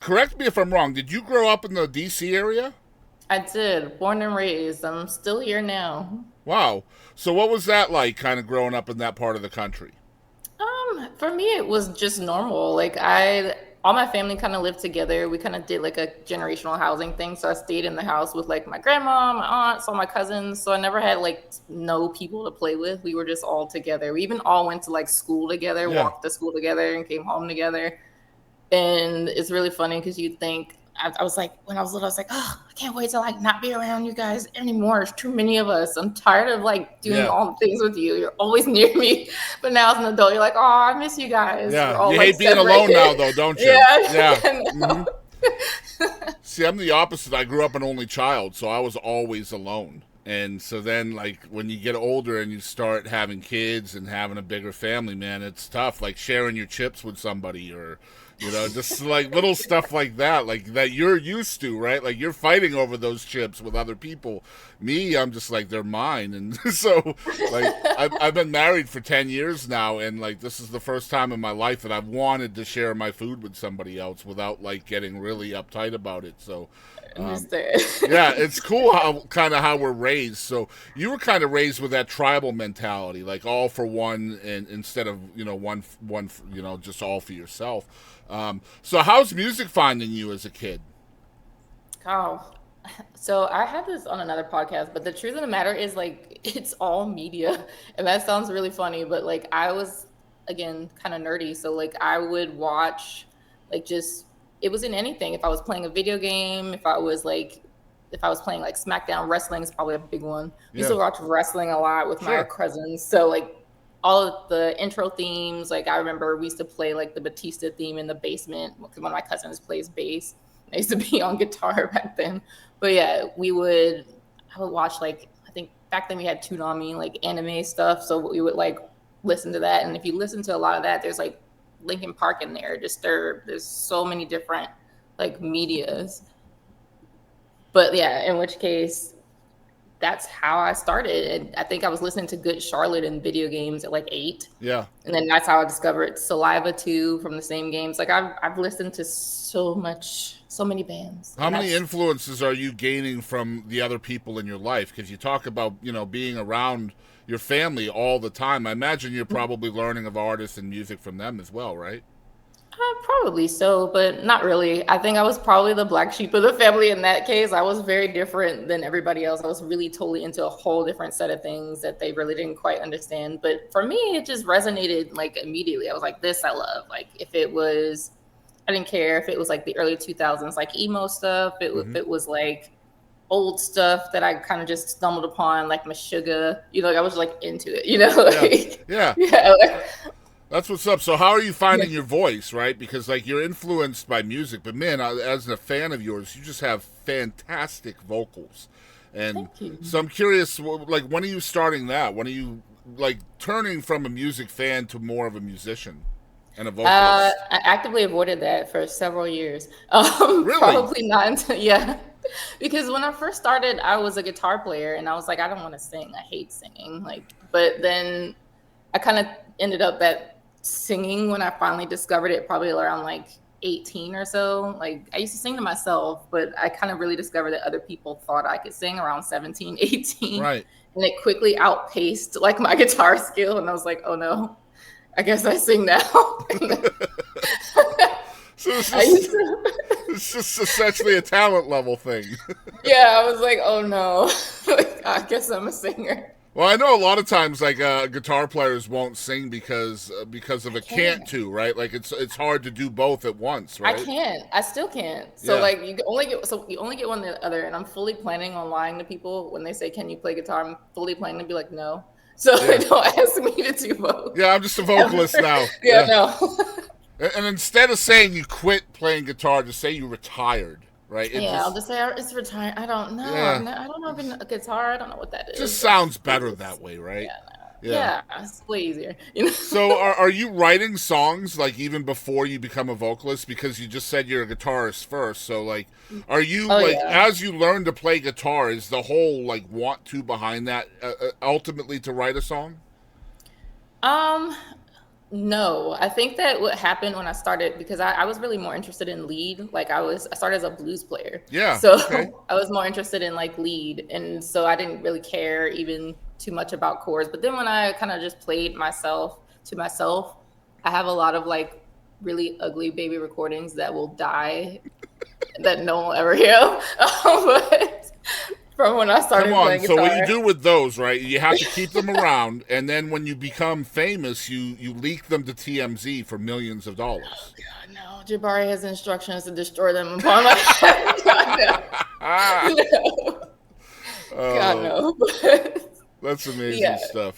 Correct me if I'm wrong. Did you grow up in the DC area? I did, born and raised. I'm still here now. Wow. So what was that like kind of growing up in that part of the country? For me, it was just normal. All my family kind of lived together. We kind of did like a generational housing thing. So I stayed in the house with like my grandma, my aunts, all my cousins. So I never had like no people to play with. We were just all together. We even all went to like school together, Yeah. walked to school together, and came home together. And it's really funny because you think I was like when I was little, I was like, oh, I can't wait to like not be around you guys anymore. There's too many of us. I'm tired of like doing Yeah. all the things with you. You're always near me. But now as an adult, you're like, oh, I miss you guys. We're Yeah. all You like hate being alone now separated. though, don't you? Yeah. Yeah. hmm No. See, I'm the opposite. I grew up an only child, so I was always alone. And so then, like, when you get older and you start having kids and having a bigger family, man, it's tough. Like sharing your chips with somebody or, just like little stuff like that you're used to, right? Like you're fighting over those chips with other people. Me, I'm just like, they're mine. And so, like, I've been married for 10 years now. And, like, this is the first time in my life that I've wanted to share my food with somebody else without, like, getting really uptight about it. So, um, Understand. yeah, it's cool how kind of how we're raised. So you were kind of raised with that tribal mentality, like all for one, and instead of one, just all for yourself. So how's music finding you as a kid? Oh, so I had this on another podcast, but the truth of the matter is like it's all media. And that sounds really funny, but like I was again kind of nerdy, so like I would watch like just it was in anything. If I was playing a video game, if I was playing like SmackDown wrestling is probably a big one. We used Yeah, to watch wrestling a lot with my sure. cousins. So like all of the intro themes, like I remember we used to play like the Batista theme in the basement because one of my cousins plays bass. I used to be on guitar back then. But yeah, I would watch like, I think back then we had Toonami, like anime stuff. So we would like listen to that. And if you listen to a lot of that, there's like Linkin Park in there, Disturbed. There's so many different like medias. But yeah, in which case, that's how I started. And I think I was listening to Good Charlotte in video games at like 8. Yeah. And then that's how I discovered Saliva 2 from the same games. Like I've listened to so many bands. How And many that's influences are you gaining from the other people in your life? Because you talk about being around your family all the time. I imagine you're probably learning of artists and music from them as well, right? probably so, but not really. I think I was probably the black sheep of the family in that case. I was very different than everybody else. I was really totally into a whole different set of things that they really didn't quite understand. But for me, it just resonated like immediately. I was like, this I love. Like if it was, I didn't care if it was like the early 2000s, like emo stuff. If hmm it was like old stuff that I kind of just stumbled upon, like Meshuggah. Like I was like into it. Yeah, Like yeah. yeah, like, That's what's up. So, how are you yeah. finding your voice, right? Because like you're influenced by music, but man, as a fan of yours, you just have fantastic vocals. And Thank you. so I'm curious, like, when are you starting that? When are you like turning from a music fan to more of a musician and a vocalist? I actively avoided that for several years. Really? Probably not until, yeah. Because when I first started, I was a guitar player and I was like, I don't want to sing. I hate singing. But then I kind of ended up at singing when I finally discovered it, probably around like 18 or so. Like I used to sing to myself, but I kind of really discovered that other people thought I could sing around 17, 18. Right. And it quickly outpaced like my guitar skill. And I was like, oh no, I guess I sing now. So it's I just used to, it's just essentially a talent level thing. yeah, I was like, oh no, like, I guess I'm a singer. Well, I know a lot of times like guitar players won't sing because of I a can't can't. to, right? Like it's hard to do both at once, I right? can't. I still can't. So Yeah. like you only get one or the other, and I'm fully planning on lying to people when they say, "Can you play guitar?" I'm fully planning to be like, "No," so they Yeah. don't ask me to do both. Yeah, I'm just a Ever. vocalist now. Yeah, Yeah. no. And instead of saying you quit playing guitar, just say you retired, right? It Yeah, I'll just just say it's retired. I don't know. yeah, I don't know even a guitar. I don't know what that just is. sounds better that way, right? Yeah, Yeah. yeah, it's way easier. So are you writing songs like even before you become a vocalist? Because you just said you're a guitarist first. So like, are you Oh like yeah. as you learn to play guitar, is the whole like want to behind that ultimately to write a song? Um, No, I think that what happened when I started, because I was really more interested in lead. Like I started as a blues player. Yeah. So Okay. I was more interested in like lead. And so I didn't really care even too much about chords. But then when I kind of just played myself to myself, I have a lot of like really ugly baby recordings that will die that no one will ever hear. But from when I Come started on. playing So what you guitar. do with those, right? You have to keep them around, and then when you become famous, you leak them to TMZ for millions of dollars. God, no. Jabari has instructions to destroy them upon my head. God, no. No. God, Oh, no. But that's amazing yeah. stuff.